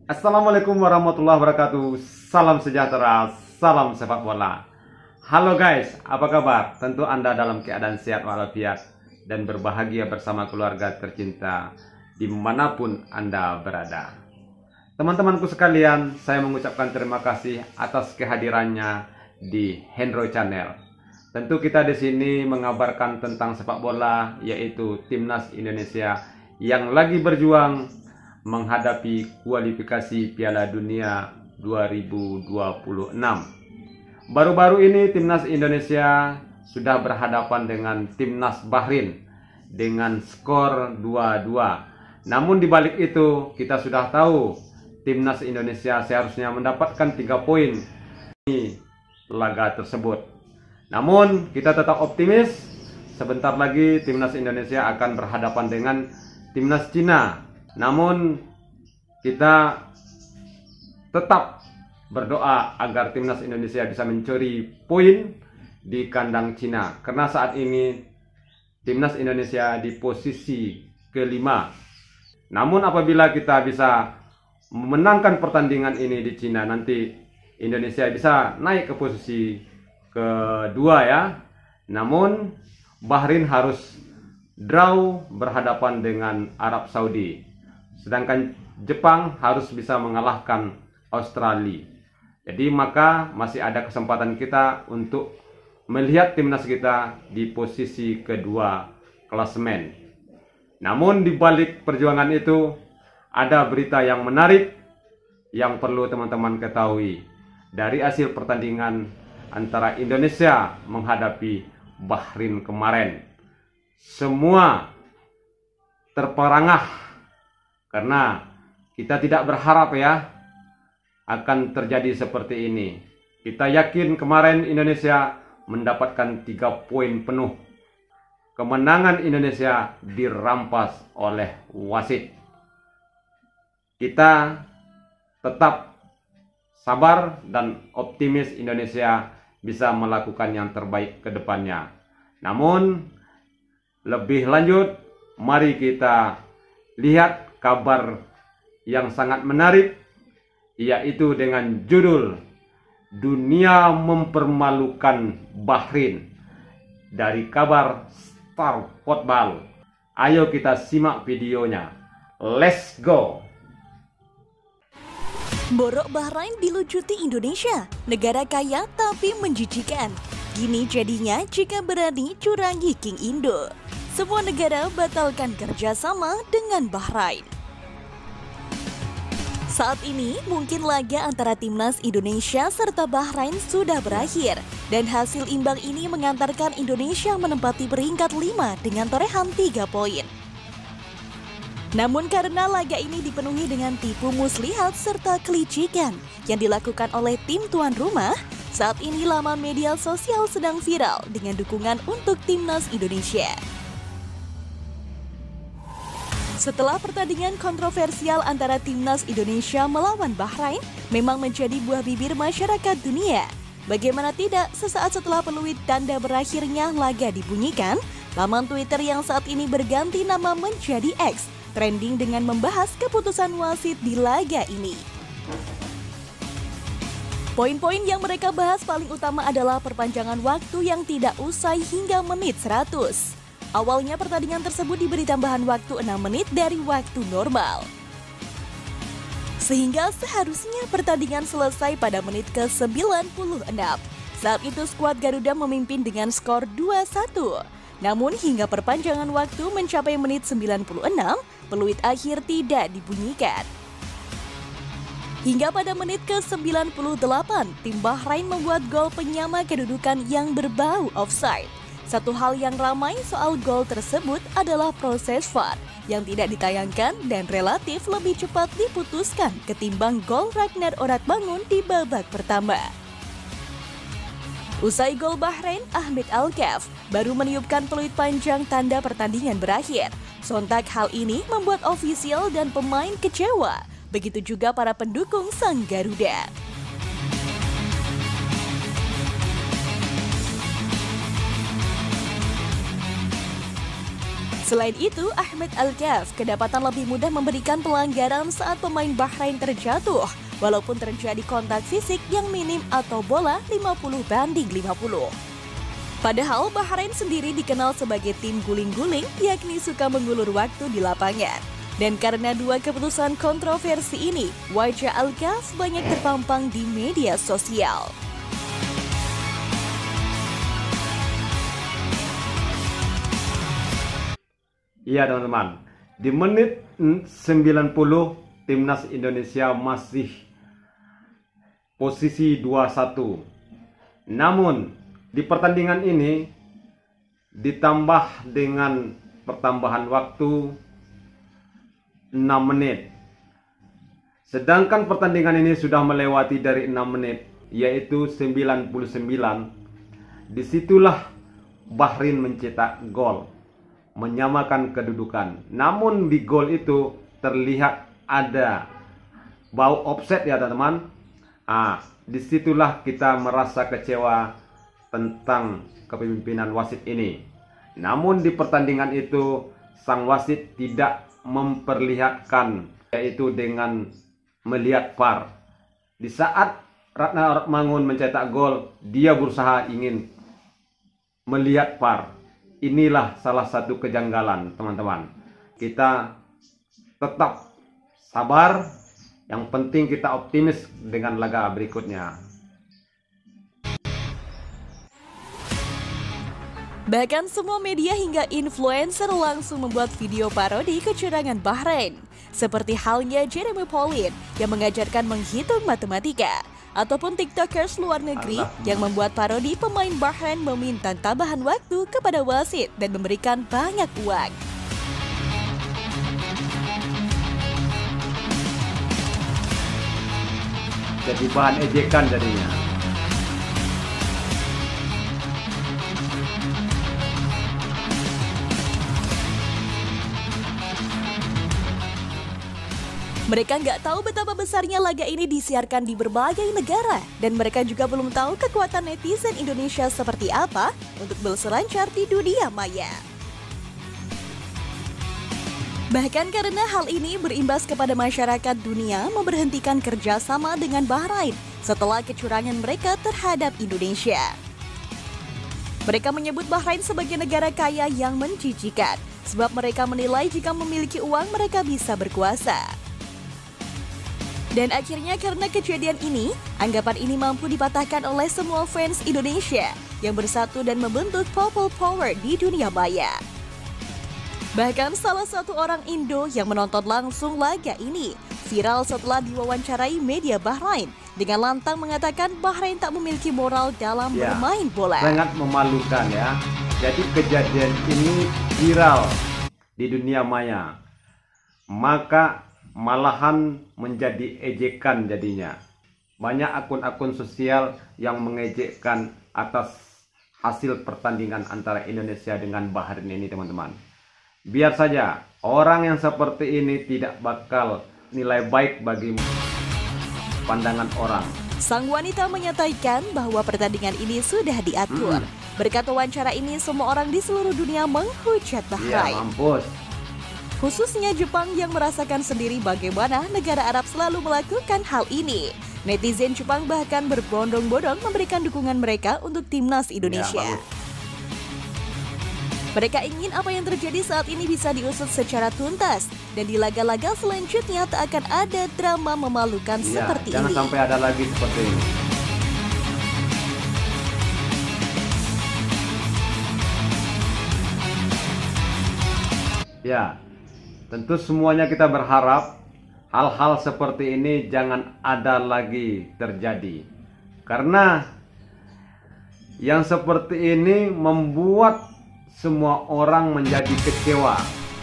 Assalamualaikum warahmatullahi wabarakatuh. Salam sejahtera, salam sepak bola. Halo guys, apa kabar? Tentu Anda dalam keadaan sehat walafiat dan berbahagia bersama keluarga tercinta dimanapun Anda berada. Teman-temanku sekalian, saya mengucapkan terima kasih atas kehadirannya di Hendro Channel. Tentu kita di sini mengabarkan tentang sepak bola, yaitu Timnas Indonesia yang lagi berjuang menghadapi kualifikasi Piala Dunia 2026. Baru-baru ini Timnas Indonesia sudah berhadapan dengan Timnas Bahrain dengan skor 2-2. Namun di balik itu kita sudah tahu Timnas Indonesia seharusnya mendapatkan 3 poin di laga tersebut. Namun kita tetap optimis, sebentar lagi Timnas Indonesia akan berhadapan dengan Timnas Cina. Namun kita tetap berdoa agar Timnas Indonesia bisa mencuri poin di kandang Cina, karena saat ini Timnas Indonesia di posisi kelima. Namun apabila kita bisa memenangkan pertandingan ini di Cina, nanti Indonesia bisa naik ke posisi kedua ya. Namun Bahrain harus draw berhadapan dengan Arab Saudi. Sedangkan Jepang harus bisa mengalahkan Australia. Jadi maka masih ada kesempatan kita untuk melihat timnas kita di posisi kedua klasemen. Namun di balik perjuangan itu ada berita yang menarik yang perlu teman-teman ketahui. Dari hasil pertandingan antara Indonesia menghadapi Bahrain kemarin, semua terperangah. Karena kita tidak berharap ya akan terjadi seperti ini. Kita yakin kemarin Indonesia mendapatkan 3 poin penuh. Kemenangan Indonesia dirampas oleh wasit. Kita tetap sabar dan optimis Indonesia bisa melakukan yang terbaik ke depannya. Namun lebih lanjut, mari kita lihat kabar yang sangat menarik, yaitu dengan judul "Dunia Mempermalukan Bahrain" dari kabar Star Football. Ayo kita simak videonya. Let's go. Borok Bahrain dilucuti Indonesia, negara kaya tapi menjijikan. Gini jadinya jika berani curangi King Indo. Semua negara batalkan kerjasama dengan Bahrain. Saat ini mungkin laga antara Timnas Indonesia serta Bahrain sudah berakhir. Dan hasil imbang ini mengantarkan Indonesia menempati peringkat 5 dengan torehan 3 poin. Namun karena laga ini dipenuhi dengan tipu muslihat serta kelicikan yang dilakukan oleh tim tuan rumah, saat ini laman media sosial sedang viral dengan dukungan untuk Timnas Indonesia. Setelah pertandingan kontroversial antara Timnas Indonesia melawan Bahrain memang menjadi buah bibir masyarakat dunia. Bagaimana tidak, sesaat setelah peluit tanda berakhirnya laga dibunyikan, laman Twitter yang saat ini berganti nama menjadi X trending dengan membahas keputusan wasit di laga ini. Poin-poin yang mereka bahas paling utama adalah perpanjangan waktu yang tidak usai hingga menit 100. Awalnya pertandingan tersebut diberi tambahan waktu 6 menit dari waktu normal. Sehingga seharusnya pertandingan selesai pada menit ke-96. Saat itu skuad Garuda memimpin dengan skor 2-1. Namun hingga perpanjangan waktu mencapai menit 96, peluit akhir tidak dibunyikan. Hingga pada menit ke-98, tim Bahrain membuat gol penyama kedudukan yang berbau offside. Satu hal yang ramai soal gol tersebut adalah proses VAR yang tidak ditayangkan dan relatif lebih cepat diputuskan ketimbang gol Ragnar Oratmangun di babak pertama. Usai gol Bahrain, Ahmed Al-Kaf baru meniupkan peluit panjang tanda pertandingan berakhir. Sontak hal ini membuat ofisial dan pemain kecewa, begitu juga para pendukung sang Garuda. Selain itu, Ahmed Al-Kaf kedapatan lebih mudah memberikan pelanggaran saat pemain Bahrain terjatuh, walaupun terjadi kontak fisik yang minim atau bola 50-50. Padahal Bahrain sendiri dikenal sebagai tim guling-guling, yakni suka mengulur waktu di lapangan. Dan karena dua keputusan kontroversi ini, wajah Al-Kaf banyak terpampang di media sosial. Iya teman-teman, di menit 90 timnas Indonesia masih posisi 2-1. Namun di pertandingan ini ditambah dengan pertambahan waktu 6 menit. Sedangkan pertandingan ini sudah melewati dari 6 menit, yaitu 99. Disitulah Bahrain mencetak gol, menyamakan kedudukan. Namun di gol itu terlihat ada bau offset ya teman-teman. Disitulah kita merasa kecewa tentang kepemimpinan wasit ini. Namun di pertandingan itu sang wasit tidak memperlihatkan, yaitu dengan melihat VAR. Di saat Ratna Artmangun mencetak gol, dia berusaha ingin melihat VAR. Inilah salah satu kejanggalan teman-teman. Kita tetap sabar, yang penting kita optimis dengan laga berikutnya. Bahkan semua media hingga influencer langsung membuat video parodi kecurangan Bahrain. Seperti halnya Jeremy Paulin yang mengajarkan menghitung matematika. Ataupun tiktokers luar negeri yang membuat parodi pemain Bahrain meminta tambahan waktu kepada wasit dan memberikan banyak uang. Jadi bahan ejekan jadinya. Mereka nggak tahu betapa besarnya laga ini disiarkan di berbagai negara. Dan mereka juga belum tahu kekuatan netizen Indonesia seperti apa untuk berselancar di dunia maya. Bahkan karena hal ini berimbas kepada masyarakat dunia memberhentikan kerjasama dengan Bahrain setelah kecurangan mereka terhadap Indonesia. Mereka menyebut Bahrain sebagai negara kaya yang menjijikan, sebab mereka menilai jika memiliki uang mereka bisa berkuasa. Dan akhirnya karena kejadian ini, anggapan ini mampu dipatahkan oleh semua fans Indonesia yang bersatu dan membentuk People Power di dunia maya. Bahkan salah satu orang Indo yang menonton langsung laga ini viral setelah diwawancarai media Bahrain dengan lantang mengatakan Bahrain tak memiliki moral dalam bermain bola. Sangat memalukan ya. Jadi kejadian ini viral di dunia maya. Maka malahan menjadi ejekan jadinya. Banyak akun-akun sosial yang mengejekkan atas hasil pertandingan antara Indonesia dengan Bahrain ini teman-teman. Biar saja, orang yang seperti ini tidak bakal nilai baik bagi pandangan orang. Sang wanita menyatakan bahwa pertandingan ini sudah diatur. Berkat wawancara ini, semua orang di seluruh dunia menghujat Bahrain. Ya, mampus. Khususnya Jepang yang merasakan sendiri bagaimana negara Arab selalu melakukan hal ini. Netizen Jepang bahkan berbondong-bondong memberikan dukungan mereka untuk timnas Indonesia. Ya, mereka ingin apa yang terjadi saat ini bisa diusut secara tuntas. Dan di laga-laga selanjutnya tak akan ada drama memalukan seperti jangan ini. Jangan sampai ada lagi seperti ini. Ya, tentu semuanya kita berharap hal-hal seperti ini jangan ada lagi terjadi. Karena yang seperti ini membuat semua orang menjadi kecewa.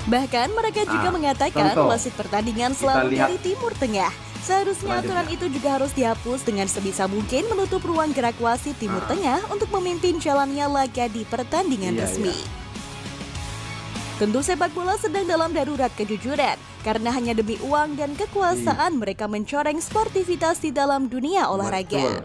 Bahkan mereka juga mengatakan wasit pertandingan selalu dari Timur Tengah. Seharusnya aturan itu juga harus dihapus dengan sebisa mungkin menutup ruang gerak wasit Timur Tengah untuk memimpin jalannya laga di pertandingan resmi. Tentu sepak bola sedang dalam darurat kejujuran, karena hanya demi uang dan kekuasaan mereka mencoreng sportivitas di dalam dunia olahraga.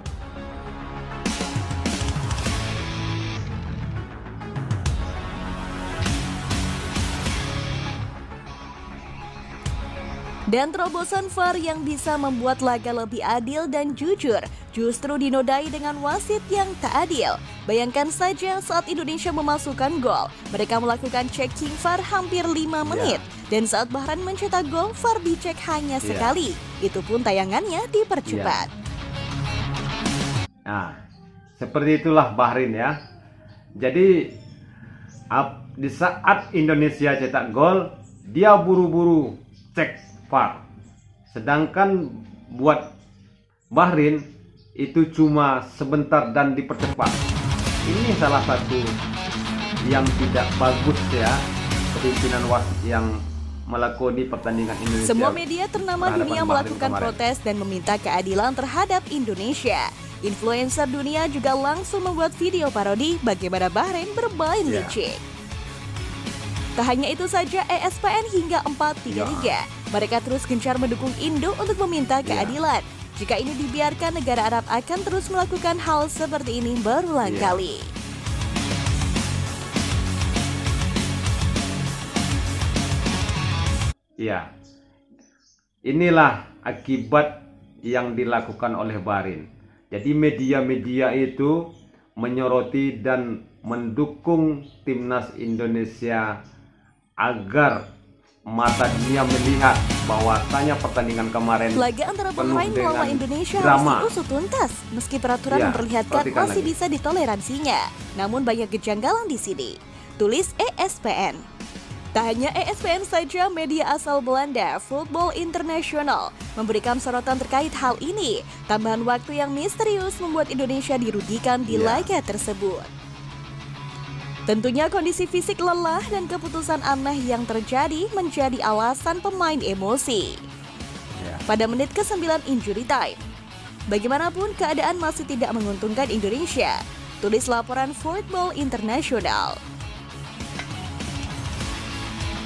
Dan terobosan VAR yang bisa membuat laga lebih adil dan jujur justru dinodai dengan wasit yang tak adil. Bayangkan saja saat Indonesia memasukkan gol, mereka melakukan checking VAR hampir 5 menit. Dan saat Bahrain mencetak gol, VAR dicek hanya sekali. Itu pun tayangannya dipercepat. Nah, seperti itulah Bahrain ya. Jadi di saat Indonesia cetak gol, dia buru-buru cek VAR. Sedangkan buat Bahrain itu cuma sebentar dan dipercepat. Ini salah satu yang tidak bagus ya, kepemimpinan wasit yang melakoni pertandingan Indonesia. Semua media ternama dunia melakukan protes dan meminta keadilan terhadap Indonesia. Influencer dunia juga langsung membuat video parodi bagaimana Bahrain bermain licik. Tak hanya itu saja, ESPN hingga 4 Liga. Mereka terus gencar mendukung Indo untuk meminta keadilan. Jika ini dibiarkan, negara Arab akan terus melakukan hal seperti ini berulang kali. Iya, inilah akibat yang dilakukan oleh Bahrain. Jadi media-media itu menyoroti dan mendukung timnas Indonesia agar mata dunia melihat bahwasanya pertandingan kemarin laga antara Bahrain melawan Indonesia drama. harus diusut tuntas meski peraturan memperlihatkan masih bisa ditoleransinya. Namun banyak kejanggalan di sini. Tulis ESPN. Tak hanya ESPN saja, media asal Belanda, Football International, memberikan sorotan terkait hal ini. Tambahan waktu yang misterius membuat Indonesia dirugikan di laga tersebut. Tentunya kondisi fisik lelah dan keputusan aneh yang terjadi menjadi alasan pemain emosi. Pada menit ke-9 injury time, bagaimanapun keadaan masih tidak menguntungkan Indonesia. Tulis laporan Football International.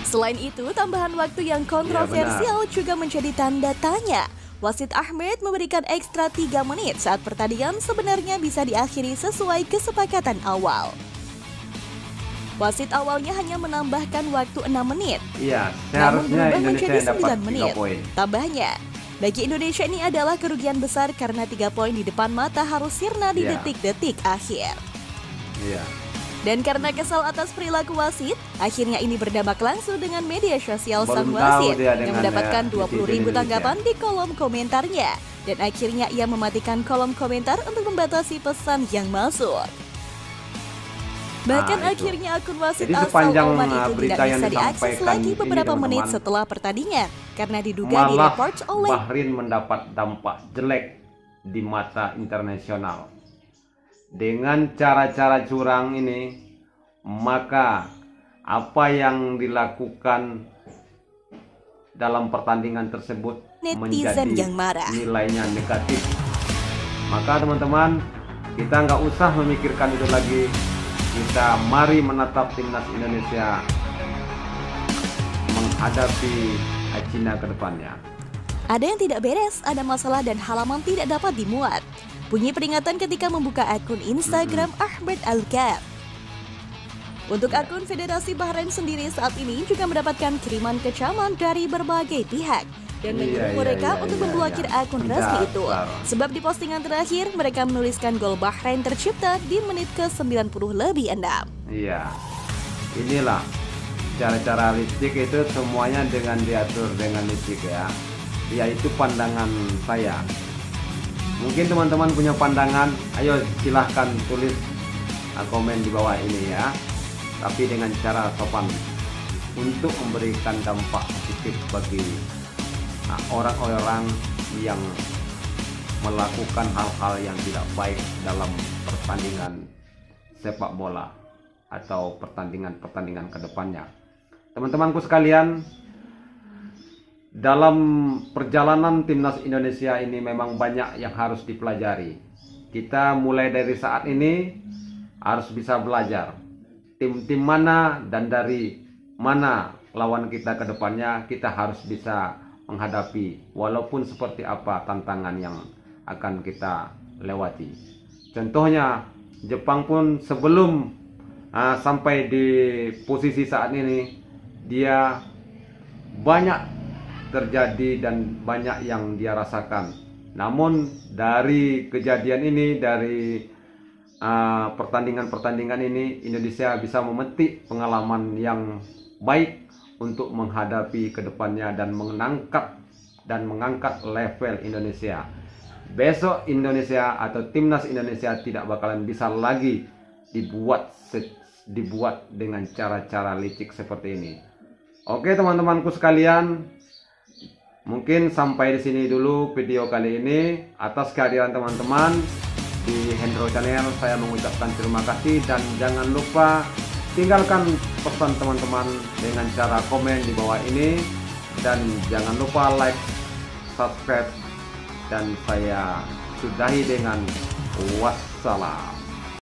Selain itu, tambahan waktu yang kontroversial juga menjadi tanda tanya. Wasit Ahmed memberikan ekstra 3 menit saat pertandingan sebenarnya bisa diakhiri sesuai kesepakatan awal. Wasit awalnya hanya menambahkan waktu 6 menit. Namun berubah menjadi 9 menit. Tambahnya, bagi Indonesia ini adalah kerugian besar karena 3 poin di depan mata harus sirna di detik-detik akhir. Dan karena kesal atas perilaku wasit, akhirnya ini berdampak langsung dengan media sosial sang wasit yang mendapatkan 20.000 tanggapan di kolom komentarnya. Dan akhirnya ia mematikan kolom komentar untuk membatasi pesan yang masuk. Bahkan akhirnya akun wasit asal Oman itu tidak bisa diakses lagi beberapa menit setelah pertandingan karena diduga direport oleh Bahrain mendapat dampak jelek di mata internasional. Dengan cara-cara curang ini, maka apa yang dilakukan dalam pertandingan tersebut menjadi yang marah. Nilainya negatif. Maka teman-teman, kita nggak usah memikirkan itu lagi. Kita mari menatap timnas Indonesia menghadapi Cina ke depannya. Ada yang tidak beres, ada masalah dan halaman tidak dapat dimuat. Bunyi peringatan ketika membuka akun Instagram Ahmed Al-Kaf. Untuk akun Federasi Bahrain sendiri saat ini juga mendapatkan kiriman kecaman dari berbagai pihak dan menyuruh mereka untuk memblokir akun resmi itu. Sebab di postingan terakhir mereka menuliskan gol Bahrain tercipta di menit ke-90 lebih 6. Iya, inilah cara-cara licik itu semuanya dengan diatur dengan licik ya. Ya itu pandangan saya. Mungkin teman-teman punya pandangan, ayo silahkan tulis komen di bawah ini ya. Tapi dengan cara sopan untuk memberikan dampak positif bagi orang-orang yang melakukan hal-hal yang tidak baik dalam pertandingan sepak bola atau pertandingan-pertandingan ke depannya. Teman-temanku sekalian, dalam perjalanan timnas Indonesia ini memang banyak yang harus dipelajari. Kita mulai dari saat ini harus bisa belajar tim-tim mana dan dari mana lawan kita ke depannya. Kita harus bisa menghadapi walaupun seperti apa tantangan yang akan kita lewati. Contohnya Jepang pun sebelum sampai di posisi saat ini, dia banyak terjadi dan banyak yang dia rasakan. Namun dari kejadian ini, dari pertandingan-pertandingan ini, Indonesia bisa memetik pengalaman yang baik untuk menghadapi kedepannya dan mengangkat level Indonesia. Besok Indonesia atau timnas Indonesia tidak bakalan bisa lagi dibuat dengan cara-cara licik seperti ini. Oke teman-temanku sekalian, mungkin sampai di sini dulu video kali ini. Atas kehadiran teman-teman di Hendro Channel, saya mengucapkan terima kasih, dan jangan lupa tinggalkan pesan teman-teman dengan cara komen di bawah ini, dan jangan lupa like, subscribe, dan saya sudahi dengan wassalam.